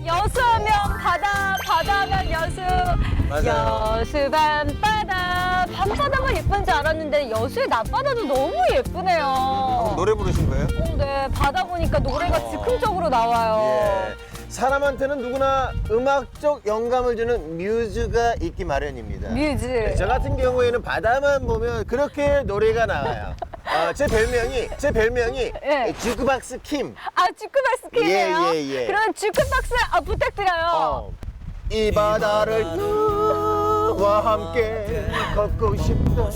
여수하면 바다, 바다하면 여수. 맞아요. 여수 밤바다. 밤바다만 예쁜 줄 알았는데 여수의 낮바다도 너무 예쁘네요. 노래 부르신 거예요? 네, 바다 보니까 노래가 즉흥적으로 나와요. 예. 사람한테는 누구나 음악적 영감을 주는 뮤즈가 있기 마련입니다. 뮤즈. 저 같은 경우에는 바다만 보면 그렇게 노래가 나와요. 제 별명이 예. 주크박스 킴. 아, 주크박스 퀴즈예요? 예, 예, 예. 그럼 주크박스 부탁드려요. 이 바다를 너와 함께 걷고 싶다.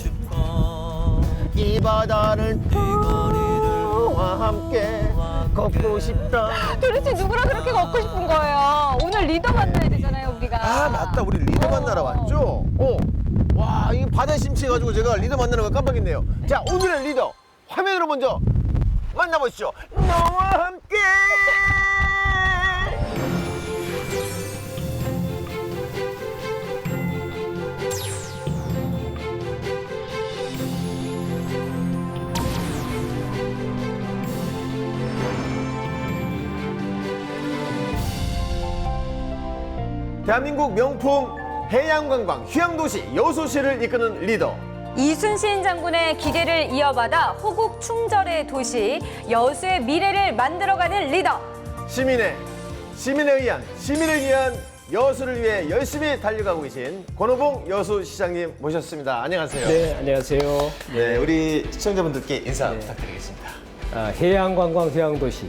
이 바다를 너와 함께 걷고 싶다. 도대체 누구랑 그렇게 걷고 싶은 거예요? 오늘 리더 만나야 되잖아요, 우리가. 아 맞다, 우리 리더 만나러 왔죠? 와, 이 바다 심취해가지고 제가 리더 만나는 걸 깜빡했네요. 자, 오늘의 리더 화면으로 먼저 만나보시죠. 너와 함께. 대한민국 명품 해양관광 휴양도시 여수시를 이끄는 리더. 이순신 장군의 기계를 이어받아 호국 충절의 도시 여수의 미래를 만들어가는 리더. 시민을 위한 여수를 위해 열심히 달려가고 계신 권호봉 여수시장님 모셨습니다. 안녕하세요. 네, 안녕하세요. 네, 우리 시청자분들께 인사 부탁드리겠습니다. 해양관광 휴양도시,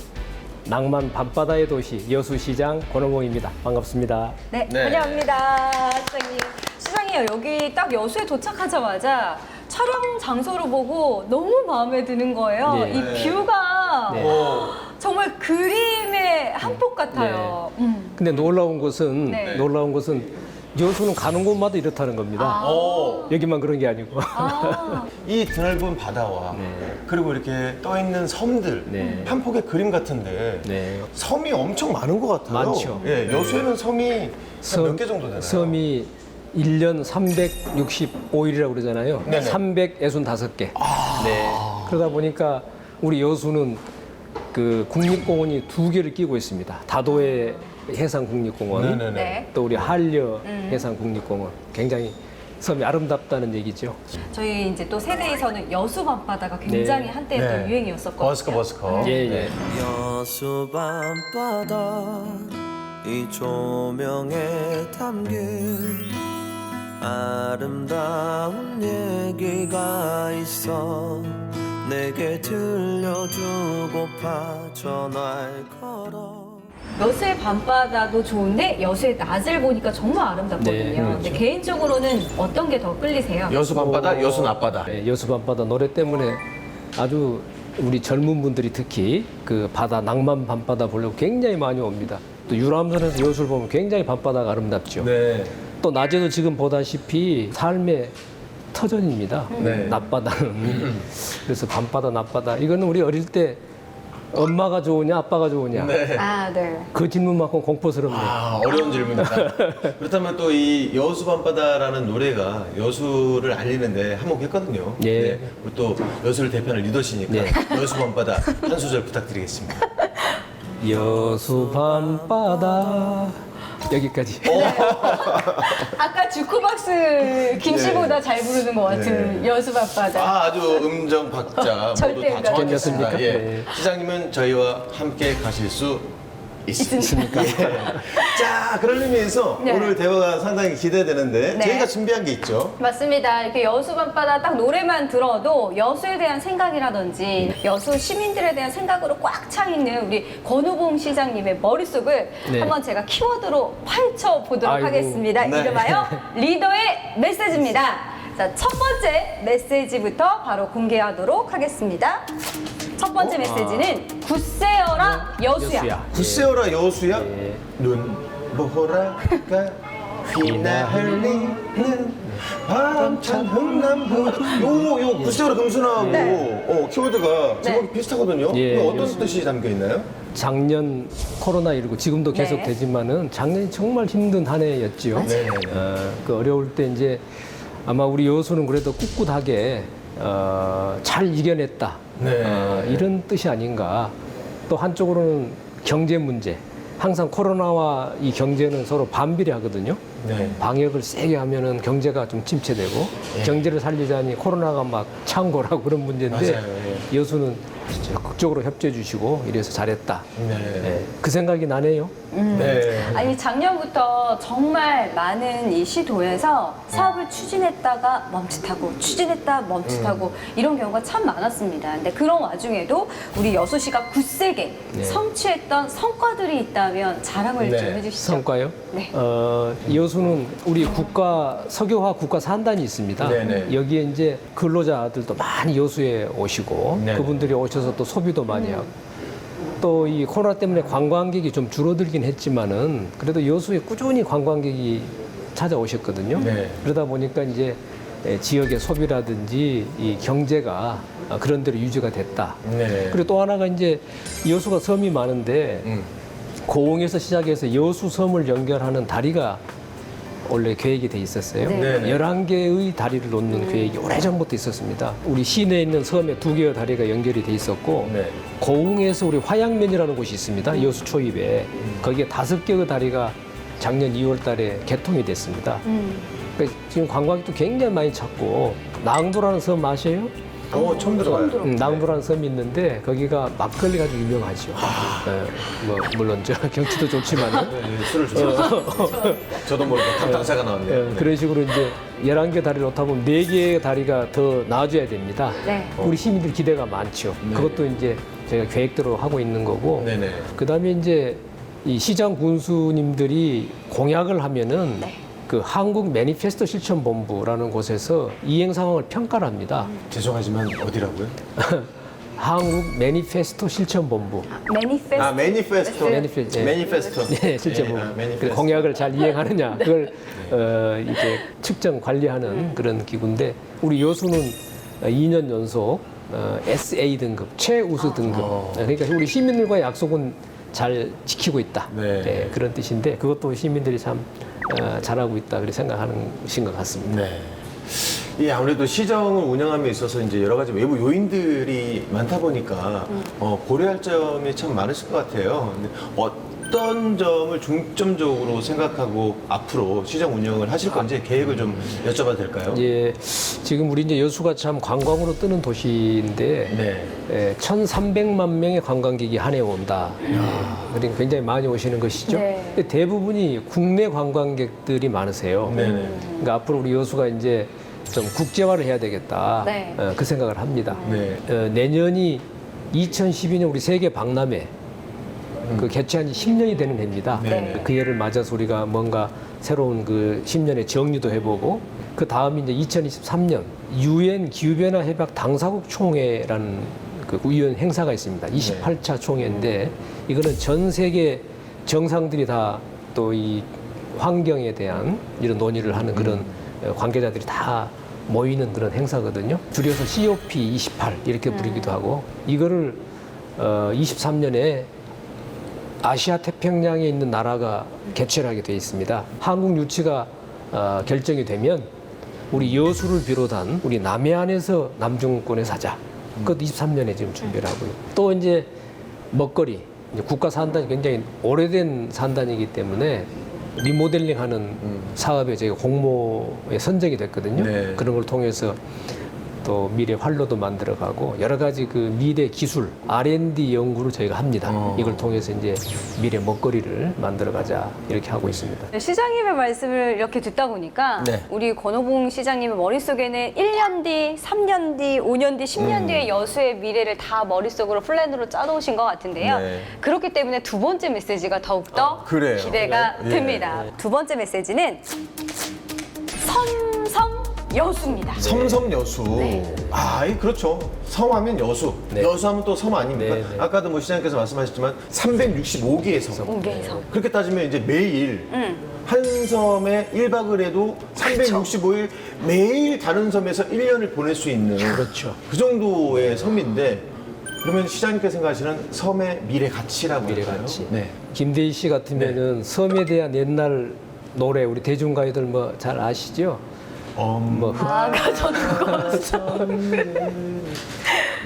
낭만 밤바다의 도시 여수시장 권호봉입니다. 반갑습니다. 네, 네. 환영합니다, 시장님. 시장님, 여기 딱 여수에 도착하자마자 촬영 장소를 보고 너무 마음에 드는 거예요. 네. 이 뷰가 네. 정말 그림의 한 폭 같아요. 근데 놀라운 것은 네. 여수는 가는 곳마다 이렇다는 겁니다. 여기만 그런 게 아니고. 이 드넓은 바다와 그리고 이렇게 떠 있는 섬들 네. 한 폭의 그림 같은데 네. 섬이 엄청 많은 것 같아요. 많죠. 예, 여수에는 섬이 몇 개 정도 되나요? 섬이 1년 365일이라고 그러잖아요. 네네. 365개. 네. 그러다 보니까 우리 여수는 그 국립공원이 2개를 끼고 있습니다. 다도해 해상국립공원, 네네네. 네. 또 우리 한려 해상국립공원. 굉장히 섬이 아름답다는 얘기죠. 저희 이제 또 세대에서는 여수 밤바다가 굉장히 네. 한때 네. 또 유행이었었거든요. 버스커. 예, 네. 예. 여수 밤바다 이 조명에 담긴 아름다운 얘기가 있어 내게 들려주고파 전화를 걸어. 여수의 밤바다도 좋은데 여수의 낮을 보니까 정말 아름답거든요. 네, 그렇죠. 근데 개인적으로는 어떤 게 더 끌리세요? 여수 밤바다, 여수 낮바다. 네, 여수 밤바다 노래 때문에 아주 우리 젊은 분들이 특히 그 바다 낭만 밤바다 보려고 굉장히 많이 옵니다. 또 유람선에서 여수를 보면 굉장히 밤바다가 아름답죠. 네. 또 낮에도 지금 보다시피 삶의 터전입니다. 네. 낮바다는. 그래서 밤바다, 낮바다. 이거는 우리 어릴 때 엄마가 좋으냐, 아빠가 좋으냐. 네. 아, 네. 그 질문만큼 공포스럽네요. 아, 어려운 질문이다. 그렇다면 또 이 여수 밤바다라는 노래가 여수를 알리는데 한몫했거든요. 예. 네. 우리 또 여수를 대표하는 리더시니까 네. 여수 밤바다 한 소절 부탁드리겠습니다. 여수 밤바다. 여기까지. 아까 주크박스 김씨보다 잘 부르는 것 같은 네. 여수 밤바다. 아주 음정 박자 모두 절대 다 음감. 정확했습니다. 괜찮습니까? 예. 네. 시장님은 저희와 함께 가실 수 있습니까? 예. 자, 그런 의미에서 네. 오늘 대화가 상당히 기대되는데 네. 저희가 준비한 게 있죠. 맞습니다. 이렇게 여수 밤바다 딱 노래만 들어도 여수에 대한 생각이라든지 여수 시민들에 대한 생각으로 꽉 차 있는 우리 권우봉 시장님의 머릿속을 네. 한번 제가 키워드로 파헤쳐 보도록 아이고. 하겠습니다. 네. 이름하여 리더의 메시지입니다. 자, 첫 번째 메시지부터 바로 공개하도록 하겠습니다. 첫 번째 메시지는 굳세어라 여수야. 여수야. 굳세어라 여수야? 예. 눈 보라가 휘날리는 밤찬 흥남부. 요 구체적으로 금순하고 네. 키워드가 제목이 비슷하거든요. 예, 이거 어떤 뜻이 담겨 있나요? 작년 코로나19 지금도 계속 네. 되지만은 작년이 정말 힘든 한 해였지요. 네. 그 어려울 때 이제 아마 우리 여수는 그래도 꿋꿋하게 잘 이겨냈다. 네. 이런 뜻이 아닌가. 또 한쪽으로는 경제 문제. 항상 코로나와 이 경제는 서로 반비례하거든요. 네. 방역을 세게 하면은 경제가 좀 침체되고 경제를 살리자니 코로나가 막 창궐하고 그런 문제인데 맞아요. 여수는 적극적으로 협조해 주시고 이래서 잘했다. 네. 예, 그 생각이 나네요. 네. 아니 작년부터 정말 많은 이 시도에서 사업을 추진했다가 멈칫하고 추진했다 멈칫하고 이런 경우가 참 많았습니다. 근데 그런 와중에도 우리 여수시가 굳세게 성취했던 성과들이 있다면 자랑을 네. 좀 해주시죠. 성과요? 네. 여수는 우리 석유화 국가 산단이 있습니다. 네네. 여기에 이제 근로자들도 많이 여수에 오시고 네네. 그분들이 오셔서 또 소비도 많이 하고 또 이 코로나 때문에 관광객이 좀 줄어들긴 했지만은 그래도 여수에 꾸준히 관광객이 찾아오셨거든요. 네. 그러다 보니까 이제 지역의 소비라든지 이 경제가 그런 대로 유지가 됐다. 네. 그리고 또 하나가 이제 여수가 섬이 많은데 고흥에서 시작해서 여수 섬을 연결하는 다리가 원래 계획이 돼 있었어요. 네. 11개의 다리를 놓는 계획이 오래전부터 있었습니다. 우리 시내에 있는 섬에 2개의 다리가 연결이 돼 있었고 네. 고흥에서 우리 화양면이라는 곳이 있습니다. 여수 초입에. 거기에 5개의 다리가 작년 2월 달에 개통이 됐습니다. 그러니까 지금 관광객도 굉장히 많이 찾고 낭도라는 섬 아세요? 처음 들어봐요. 낭도라는 섬이 있는데 거기가 막걸리가 아주 유명하죠. 뭐 물론 저 경치도 좋지만 네, 술을 주세요. 저도 모르게 감탄사가 나왔네요. 그런 식으로 이제 11개 다리를 놓다 보면 4개의 다리가 더 나아져야 됩니다. 네. 우리 시민들 기대가 많죠. 네. 그것도 이제 저희가 계획대로 하고 있는 거고. 네네. 그다음에 이제 이 시장 군수님들이 공약을 하면은 네. 그 한국 매니페스토 실천본부라는 곳에서 이행 상황을 평가를 합니다. 죄송하지만 어디라고요? 한국 매니페스토 실천본부. 매니페스토. 매니페스토. 매니페스토. 예. 매니페스토. 네, 실천본부. 매니페스토. 그 공약을 잘 이행하느냐 그걸 이제 측정 관리하는 그런 기구인데 우리 여수는 2년 연속 SA 등급 최우수 등급. 그러니까 우리 시민들과의 약속은 잘 지키고 있다. 네. 네, 그런 뜻인데 그것도 시민들이 참 잘하고 있다 그렇게 생각하는 것인 것 같습니다. 네. 이 아무래도 시정을 운영함에 있어서 이제 여러 가지 외부 요인들이 많다 보니까 고려할 점이 참 많으실 것 같아요. 근데 어떤 점을 중점적으로 생각하고 앞으로 시정 운영을 하실 건지 계획을 좀 여쭤봐도 될까요? 예, 지금 우리 이제 여수가 참 관광으로 뜨는 도시인데 네. 1,300만 명의 관광객이 한 해 온다. 그러니까 굉장히 많이 오시는 것이죠. 네. 근데 대부분이 국내 관광객들이 많으세요. 네네. 그러니까 앞으로 우리 여수가 이제 좀 국제화를 해야 되겠다. 네. 그 생각을 합니다. 네. 내년이 2012년 우리 세계 박람회 그 개최한 지 10년이 되는 해입니다. 네. 그 해를 맞아서 우리가 뭔가 새로운 그 10년의 정리도 해보고 그 다음이 이제 2023년 유엔 기후변화 협약 당사국 총회라는 그 유엔 행사가 있습니다. 28차 총회인데 이거는 전 세계 정상들이 다 또 이 환경에 대한 이런 논의를 하는 그런 관계자들이 다 모이는 그런 행사거든요. 줄여서 COP28 이렇게 부르기도 하고 이거를 23년에 아시아 태평양에 있는 나라가 개최를 하게 되어 있습니다. 한국 유치가 결정이 되면 우리 여수를 비롯한 우리 남해안에서 남중권에서 하자. 그것도 23년에 지금 준비를 하고요. 또 이제 먹거리, 이제 국가 산단이 굉장히 오래된 산단이기 때문에 리모델링하는 사업에 저희가 공모에 선정이 됐거든요. 네. 그런 걸 통해서 또 미래 활로도 만들어가고 여러 가지 그 미래 기술 R&D 연구를 저희가 합니다. 이걸 통해서 이제 미래 먹거리를 만들어가자 이렇게 하고 있습니다. 시장님의 말씀을 이렇게 듣다 보니까 네. 우리 권호봉 시장님의 머릿속에는 1년 뒤, 3년 뒤, 5년 뒤, 10년 뒤의 여수의 미래를 다 머릿속으로 플랜으로 짜놓으신 것 같은데요. 네. 그렇기 때문에 두 번째 메시지가 더욱더 그래요. 기대가 예. 됩니다. 두 번째 메시지는 선성 여수입니다. 섬섬 여수. 네. 아, 그렇죠. 섬하면 여수. 네. 여수하면 또 섬 아닙니까? 네, 네. 아까도 뭐 시장님께서 말씀하셨지만 365개의 섬. 옹계에서. 그렇게 따지면 이제 매일 한 섬에 1박을 해도 365일 매일 다른 섬에서 1년을 보낼 수 있는 그렇죠. 그 정도의 섬인데 그러면 시장님께서 생각하시는 섬의 미래 가치라고 미래 할까요? 가치. 네. 김대희 씨 같으면은 섬에 대한 옛날 노래 우리 대중가요들 뭐 잘 아시죠? 뭐 아, 저는 그거.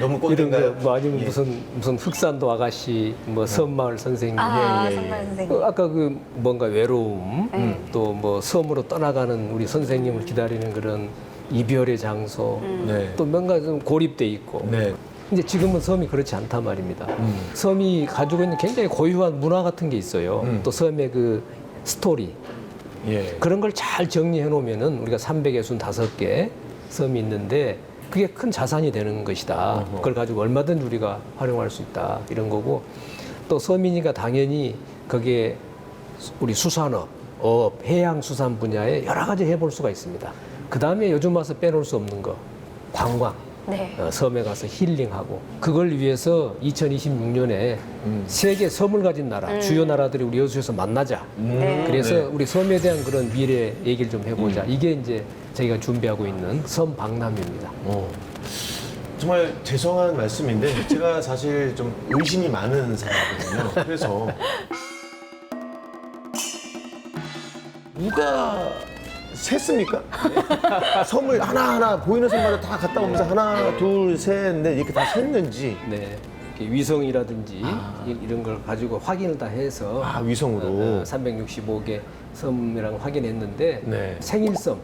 너무 이런 꼰대인가요? 거 뭐 아니면 예. 무슨 흑산도 아가씨 뭐 섬마을 선생님 아, 예, 예, 예. 선발 선생님. 아까 그 뭔가 외로움 네. 또 뭐 섬으로 떠나가는 우리 선생님을 기다리는 그런 이별의 장소 네. 또 뭔가 좀 고립돼 있고 네. 근데 지금은 섬이 그렇지 않단 말입니다. 섬이 가지고 있는 굉장히 고유한 문화 같은 게 있어요. 또 섬의 그 스토리 예. 그런 걸 잘 정리해 놓으면은 우리가 365개 섬이 있는데 그게 큰 자산이 되는 것이다. 그걸 가지고 얼마든지 우리가 활용할 수 있다. 이런 거고 또 섬이니까 당연히 거기에 우리 수산업, 어업, 해양수산 분야에 여러 가지 해볼 수가 있습니다. 그 다음에 요즘 와서 빼놓을 수 없는 거 관광. 네. 섬에 가서 힐링하고 그걸 위해서 2026년에 세계 섬을 가진 나라 주요 나라들이 우리 여수에서 만나자. 네. 그래서 네. 우리 섬에 대한 그런 미래 얘기를 좀 해보자. 이게 이제 저희가 준비하고 있는 섬 박람회입니다. 정말 죄송한 말씀인데 제가 사실 좀 의심이 많은 사람이거든요. 그래서 누가 셌습니까? 섬을 하나하나 보이는 섬마다 다 갔다 오면서 하나, 둘, 셋, 넷 이렇게 다 셌는지 네. 이렇게 위성이라든지 이런 걸 가지고 확인을 다 해서 위성으로 365개 섬이랑 확인했는데 네. 생일섬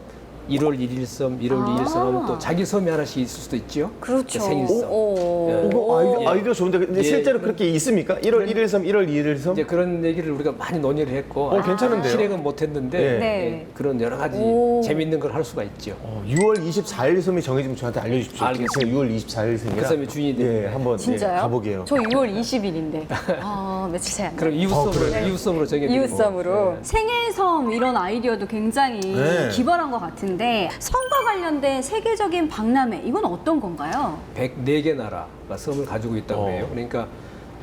1월 1일 섬, 1월 2일 섬 하면 또 자기 섬이 하나씩 있을 수도 있죠. 그렇죠. 생일섬. 오. 이거 아이디어 좋은데 근데 예. 실제로 그렇게 있습니까? 1월 1일 섬, 1월 2일 섬? 이제 그런 얘기를 우리가 많이 논의를 했고 괜찮은데요? 실행은 못했는데 네. 네. 예, 그런 여러 가지 오. 재밌는 걸 할 수가 있죠. 6월 24일 섬이 정해지면 저한테 알려주십시오. 알겠습니다. 6월 24일 섬이라 그 섬이 주인이 됩니다. 예, 한번 진짜요? 가보게요. 저 6월 20일인데. 아, 며칠 차이 안 그럼 나요. 이웃섬으로 정해드리고 이웃섬으로 네. 생일섬 이런 아이디어도 굉장히 네. 기발한 것 같은데 섬과 관련된 세계적인 박람회 이건 어떤 건가요? 104개 나라가 섬을 가지고 있다고 해요. 그러니까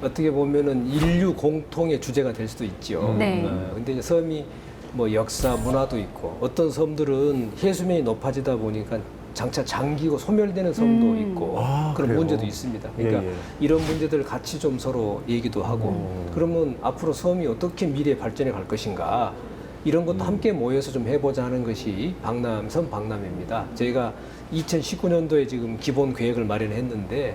어떻게 보면은 인류 공통의 주제가 될 수도 있죠. 네. 근데 이제 섬이 뭐 역사, 문화도 있고 어떤 섬들은 해수면이 높아지다 보니까 장차 잠기고 소멸되는 섬도 있고 그런 그래요? 문제도 있습니다. 그러니까 예, 예. 이런 문제들을 같이 좀 서로 얘기도 하고 그러면 앞으로 섬이 어떻게 미래 발전해 갈 것인가 이런 것도 함께 모여서 좀 해보자 하는 것이 섬 박람회입니다. 저희가 2019년도에 지금 기본 계획을 마련했는데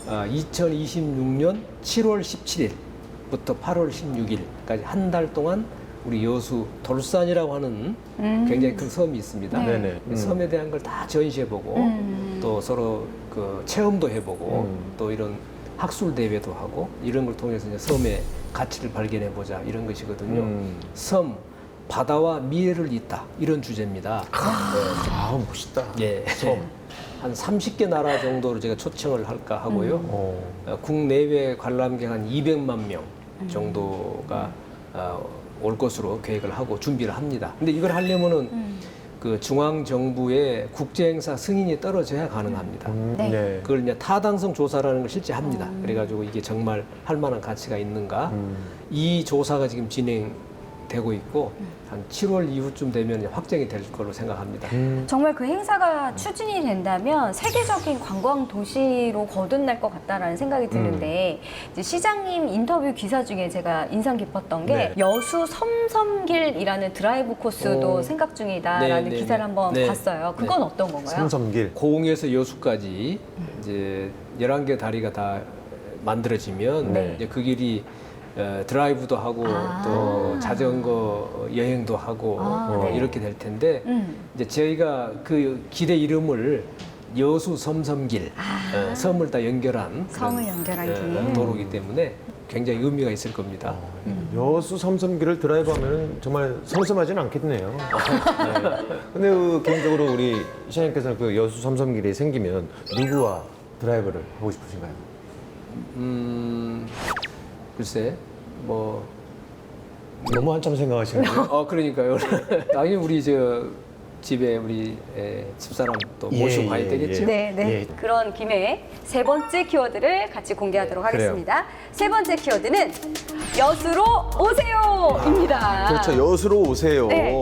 2026년 7월 17일부터 8월 16일까지 한 달 동안 우리 여수 돌산이라고 하는 굉장히 큰 섬이 있습니다. 네. 네네. 그 섬에 대한 걸 다 전시해보고 또 서로 그 체험도 해보고 또 이런 학술 대회도 하고 이런 걸 통해서 이제 섬의 가치를 발견해보자 이런 것이거든요. 섬 바다와 미래를 잇다 이런 주제입니다. 멋있다. 예. 한 30개 나라 정도로 제가 초청을 할까 하고요. 국내외 관람객 한 200만 명 정도가 올 것으로 계획을 하고 준비를 합니다. 근데 이걸 하려면은 그 중앙 정부의 국제 행사 승인이 떨어져야 가능합니다. 네. 그걸 이제 타당성 조사라는 걸 실제 합니다. 그래가지고 이게 정말 할 만한 가치가 있는가? 이 조사가 지금 진행되고 있고 한 7월 이후쯤 되면 확정이 될 거로 생각합니다. 정말 그 행사가 추진이 된다면 세계적인 관광 도시로 거듭날 것 같다라는 생각이 드는데 이제 시장님 인터뷰 기사 중에 제가 인상 깊었던 게 네. 여수 섬섬길이라는 드라이브 코스도 오. 생각 중이다라는 네, 기사를 네. 한번 네. 봤어요. 그건 어떤 건가요? 삼섬길. 고흥에서 여수까지 이제 11개 다리가 다 만들어지면 네. 이제 그 길이 드라이브도 하고 또 자전거 여행도 하고 네. 이렇게 될 텐데 이제 저희가 그 길의 이름을 여수 섬섬길 섬을 다 연결한 섬을 그런, 연결한 길. 도로이기 때문에 굉장히 의미가 있을 겁니다. 여수 섬섬길을 드라이브하면 정말 섬섬하지는 않겠네요. 네. 근데 개인적으로 우리 시장님께서는 그 여수 섬섬길이 생기면 누구와 드라이브를 하고 싶으신가요? 글쎄 너무 한참 생각하시는데요? 그러니까요. 당연히 우리 집에 우리 집사람 또 예, 모시고 가야 예, 되겠죠? 예. 네, 네. 예. 그런 김에 세 번째 키워드를 같이 공개하도록 그래요. 하겠습니다. 세 번째 키워드는 여수로 오세요입니다. 그렇죠. 여수로 오세요. 네.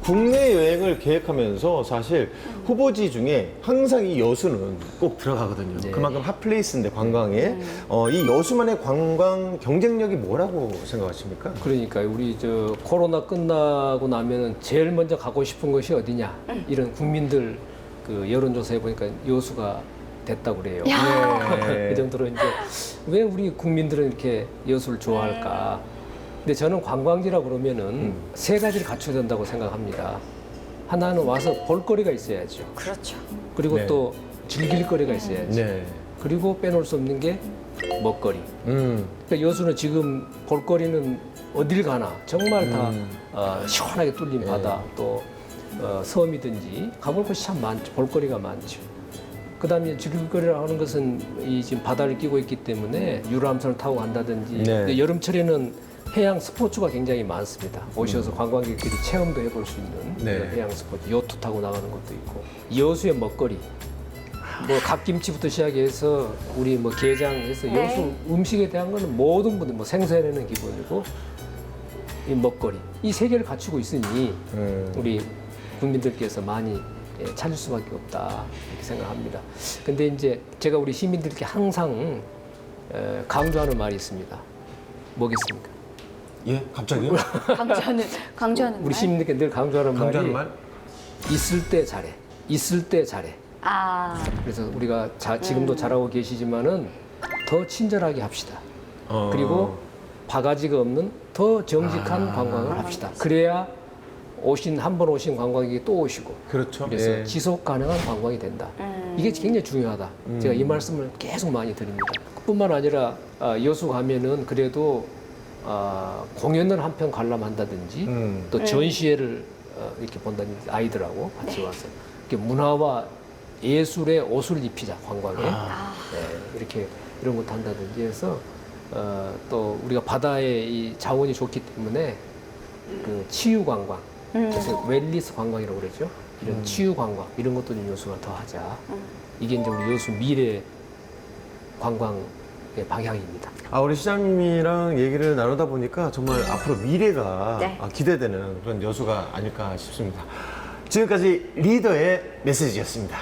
국내 여행을 계획하면서 사실 후보지 중에 항상 이 여수는 꼭 들어가거든요. 네. 그만큼 핫플레이스인데 관광에 이 여수만의 관광 경쟁력이 뭐라고 생각하십니까? 그러니까 우리 저 코로나 끝나고 나면은 제일 먼저 가고 싶은 곳이 어디냐 이런 국민들 그 여론조사해 보니까 여수가 됐다고 그래요. 네. 그 정도로 이제 왜 우리 국민들은 이렇게 여수를 좋아할까? 근데 저는 관광지라 그러면은 세 가지를 갖춰야 된다고 생각합니다. 하나는 와서 볼거리가 있어야죠. 그렇죠. 그리고 네. 또 즐길 거리가 있어야죠. 네. 그리고 빼놓을 수 없는 게 먹거리. 음. 그러니까 여수는 지금 볼거리는 어딜 가나 정말 다 시원하게 뚫린 네. 바다 또 섬이든지 가볼 곳이 참 많죠. 볼거리가 많죠. 그다음에 즐길거리라고 하는 것은 이 지금 바다를 끼고 있기 때문에 유람선을 타고 간다든지 네. 근데 여름철에는 해양 스포츠가 굉장히 많습니다. 오셔서 관광객들이 체험도 해볼 수 있는 네. 그런 해양 스포츠, 요트 타고 나가는 것도 있고 여수의 먹거리. 뭐 갓김치부터 시작해서 우리 뭐 게장해서 네. 여수 음식에 대한 거는 모든 분들 뭐 생선에는 기본이고 이 먹거리 이 세 개를 갖추고 있으니 우리 국민들께서 많이 찾을 수밖에 없다 이렇게 생각합니다. 근데 이제 제가 우리 시민들께 항상 강조하는 말이 있습니다. 뭐겠습니까? 예, 갑자기요? 강조하는 우리 말? 시민들께 늘 강조하는 강조하는 말이 말? 있을 때 잘해. 있을 때 잘해. 아, 그래서 우리가 지금도 잘하고 계시지만은 더 친절하게 합시다. 어. 그리고 바가지가 없는 더 정직한 관광을 합시다. 그래야 한 번 오신 관광객이 또 오시고 그렇죠. 그래서 예. 지속 가능한 관광이 된다. 이게 굉장히 중요하다. 제가 이 말씀을 계속 많이 드립니다. 뿐만 아니라 여수 가면은 그래도 공연을 한 편 관람한다든지 또 전시회를 이렇게 본다든지 아이들하고 같이 와서 이렇게 문화와 예술의 옷을 입히자 관광에 이렇게 이런 것도 한다든지 해서 또 우리가 바다의 이 자원이 좋기 때문에 그 치유 관광 그래서 웰리스 관광이라고 그러죠. 이런 치유 관광 이런 것도 좀 요소가 더 하자. 이게 이제 우리 여수 미래 관광의 방향입니다. 우리 시장님이랑 얘기를 나누다 보니까 정말 앞으로 미래가 네. 기대되는 그런 여수가 아닐까 싶습니다. 지금까지 리더의 메시지였습니다.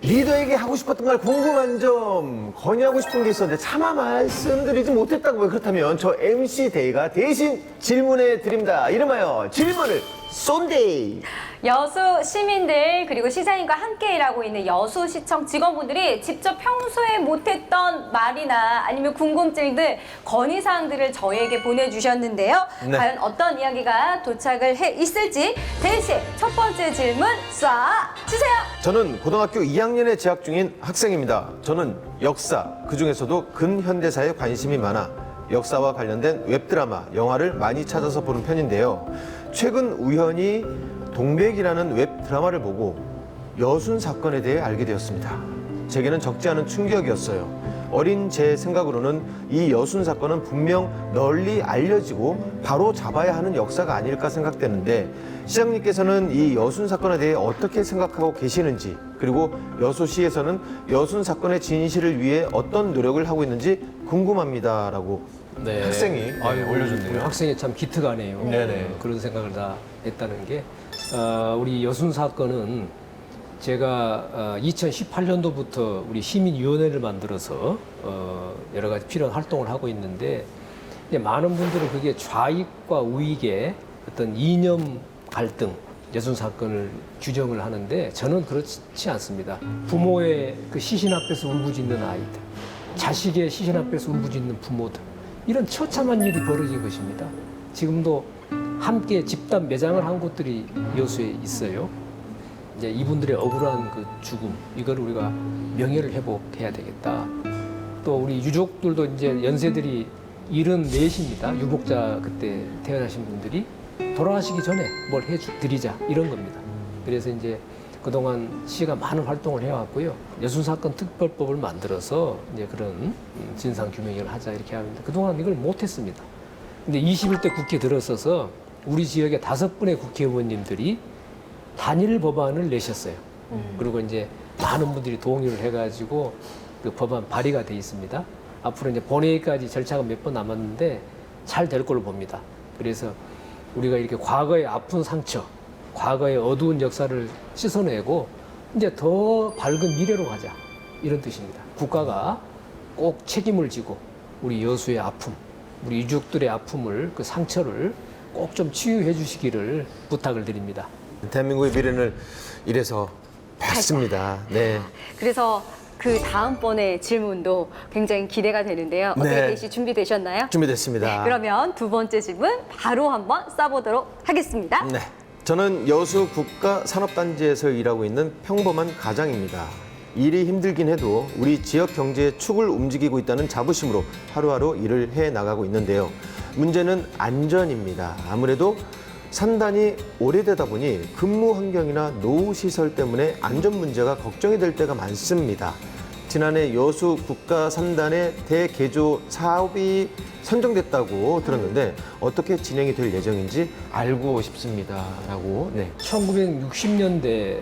리더에게 하고 싶었던 말, 궁금한 점, 건의하고 싶은 게 있었는데 차마 말씀드리지 못했다고요. 그렇다면 저 MC 대가 대신 질문해 드립니다. 이름하여 질문을 쏜데이. 여수 시민들 그리고 시장님과 함께 일하고 있는 여수시청 직원분들이 직접 평소에 못했던 말이나 아니면 궁금증들, 건의사항들을 저희에게 보내주셨는데요. 네. 과연 어떤 이야기가 도착을 해 있을지 대신 첫 번째 질문 쏴주세요. 저는 고등학교 2학년에 재학 중인 학생입니다. 저는 역사, 그중에서도 근현대사에 관심이 많아 역사와 관련된 웹드라마, 영화를 많이 찾아서 보는 편인데요. 최근 우연히 동백이라는 웹드라마를 보고 여순 사건에 대해 알게 되었습니다. 제게는 적지 않은 충격이었어요. 어린 제 생각으로는 이 여순 사건은 분명 널리 알려지고 바로 잡아야 하는 역사가 아닐까 생각되는데 시장님께서는 이 여순 사건에 대해 어떻게 생각하고 계시는지 그리고 여수시에서는 여순 사건의 진실을 위해 어떤 노력을 하고 있는지 궁금합니다라고 학생이 올려줬네요. 우리 학생이 참 기특하네요. 네네. 그런 생각을 다 했다는 게 우리 여순 사건은 제가 2018년도부터 우리 시민위원회를 만들어서 여러 가지 필요한 활동을 하고 있는데 이제 많은 분들은 그게 좌익과 우익의 어떤 이념 갈등, 여순 사건을 규정을 하는데 저는 그렇지 않습니다. 부모의 그 시신 앞에서 울부짖는 아이들, 자식의 시신 앞에서 울부짖는 부모들 이런 처참한 일이 벌어진 것입니다. 지금도 함께 집단 매장을 한 곳들이 여수에 있어요. 이제 이분들의 억울한 그 죽음, 이걸 우리가 명예를 회복해야 되겠다. 또 우리 유족들도 이제 연세들이 74입니다. 유복자 그때 태어나신 분들이 돌아가시기 전에 뭘 해드리자 이런 겁니다. 그래서 이제 그동안 시가 많은 활동을 해왔고요. 여순사건 특별법을 만들어서 이제 그런 진상 규명을 하자 이렇게 하는데 그동안 이걸 못했습니다. 근데 21대 국회에 들어서서 우리 지역의 5분의 국회의원님들이 단일 법안을 내셨어요. 그리고 이제 많은 분들이 동의를 해가지고 그 법안 발의가 돼 있습니다. 앞으로 이제 본회의까지 절차가 몇 번 남았는데 잘 될 걸로 봅니다. 그래서 우리가 이렇게 과거의 아픈 상처, 과거의 어두운 역사를 씻어내고 이제 더 밝은 미래로 가자. 이런 뜻입니다. 국가가 꼭 책임을 지고 우리 여수의 아픔, 우리 유족들의 아픔을, 그 상처를 꼭 좀 치유해 주시기를 부탁을 드립니다. 대한민국의 미래는 이래서 밝습니다. 네. 그래서 그 다음번의 질문도 굉장히 기대가 되는데요. 어떻게 네. 계시 준비되셨나요? 준비됐습니다. 네, 그러면 두 번째 질문 바로 한번 쏴보도록 하겠습니다. 네. 저는 여수 국가산업단지에서 일하고 있는 평범한 가장입니다. 일이 힘들긴 해도 우리 지역 경제의 축을 움직이고 있다는 자부심으로 하루하루 일을 해 나가고 있는데요. 문제는 안전입니다. 아무래도 산단이 오래되다 보니 근무 환경이나 노후 시설 때문에 안전 문제가 걱정이 될 때가 많습니다. 지난해 여수 국가산단의 대개조 사업이 선정됐다고 들었는데 어떻게 진행이 될 예정인지 알고 싶습니다라고. 네. 1960년대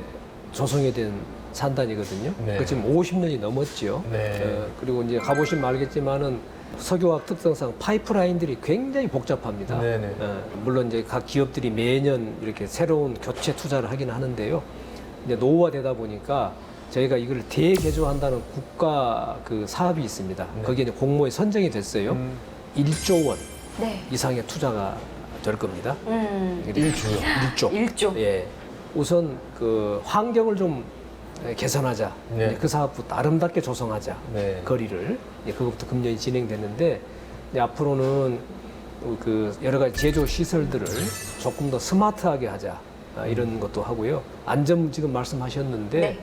조성이 된 산단이거든요. 네. 그 지금 50년이 넘었죠. 네. 그리고 이제 가보시면 알겠지만은 석유화학 특성상 파이프라인들이 굉장히 복잡합니다. 네네. 물론 이제 각 기업들이 매년 이렇게 새로운 교체 투자를 하긴 하는데요. 이제 노후화되다 보니까 저희가 이걸 대개조한다는 국가 그 사업이 있습니다. 거기에 이제 공모에 선정이 됐어요. 1조 원 네. 이상의 투자가 될 겁니다. 1조요. 1조. 예. 우선 그 환경을 좀 개선하자. 네. 이제 그 사업부터 아름답게 조성하자. 네. 거리를. 예, 그것부터 금년이 진행됐는데 이제 앞으로는 그 여러 가지 제조 시설들을 조금 더 스마트하게 하자. 이런 것도 하고요. 안전 지금 말씀하셨는데 네.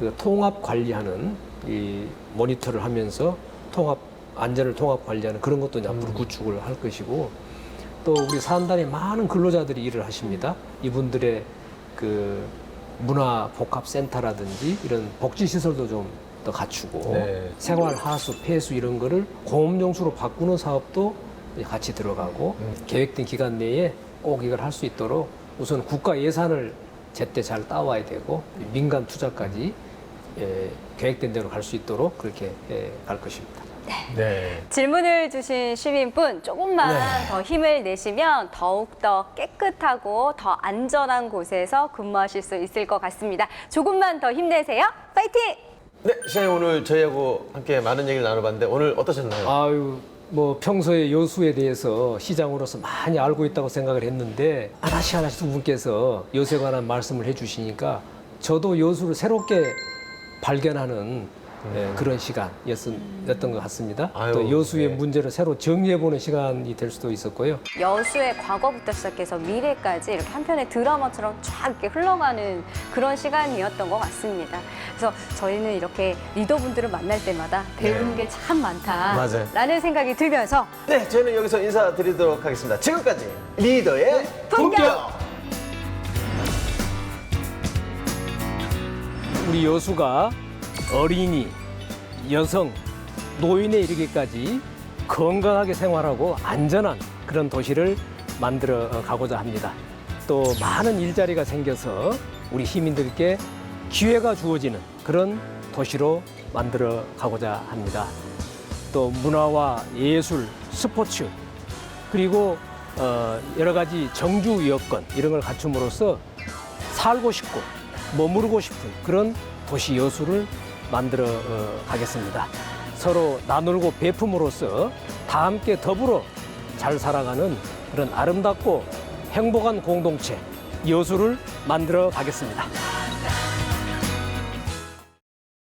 그 통합 관리하는 이 모니터를 하면서 안전을 통합 관리하는 그런 것도 이제 앞으로 구축을 할 것이고 또 우리 산단에 많은 근로자들이 일을 하십니다. 이분들의 그 문화 복합 센터라든지 이런 복지 시설도 좀 더 갖추고 네. 생활 하수, 폐수 이런 거를 공업용수로 바꾸는 사업도 같이 들어가고 계획된 기간 내에 꼭 이걸 할 수 있도록 우선 국가 예산을 제때 잘 따와야 되고 민간 투자까지 계획된 대로 갈 수 있도록 그렇게 갈 것입니다. 네. 질문을 주신 시민분 조금만 더 힘을 내시면 더욱더 깨끗하고 더 안전한 곳에서 근무하실 수 있을 것 같습니다. 조금만 더 힘내세요. 파이팅! 네, 시장님 오늘 저희하고 함께 많은 얘기를 나눠봤는데 오늘 어떠셨나요? 아유, 뭐 평소에 여수에 대해서 시장으로서 많이 알고 있다고 생각을 했는데 하나씩 두 분께서 여수에 관한 말씀을 해주시니까 저도 여수를 새롭게 발견하는 그런 시간이었던 것 같습니다. 아유, 또 여수의 네. 문제를 새로 정리해보는 시간이 될 수도 있었고요. 여수의 과거부터 시작해서 미래까지 이렇게 한편의 드라마처럼 쫙 이렇게 흘러가는 그런 시간이었던 것 같습니다. 그래서 저희는 이렇게 리더분들을 만날 때마다 배우는 게 참 많다. 맞아요. 라는 생각이 들면서 네, 저희는 여기서 인사드리도록 하겠습니다. 지금까지 리더의 품격! 우리 여수가 어린이, 여성, 노인에 이르기까지 건강하게 생활하고 안전한 그런 도시를 만들어 가고자 합니다. 또 많은 일자리가 생겨서 우리 시민들께 기회가 주어지는 그런 도시로 만들어 가고자 합니다. 또 문화와 예술, 스포츠, 그리고 여러 가지 정주 여건 이런 걸 갖춤으로써 살고 싶고 머무르고 싶은 그런 도시 여수를 만들어 가겠습니다. 서로 나누고 베품으로써 다 함께 더불어 잘 살아가는 그런 아름답고 행복한 공동체 여수를 만들어 가겠습니다.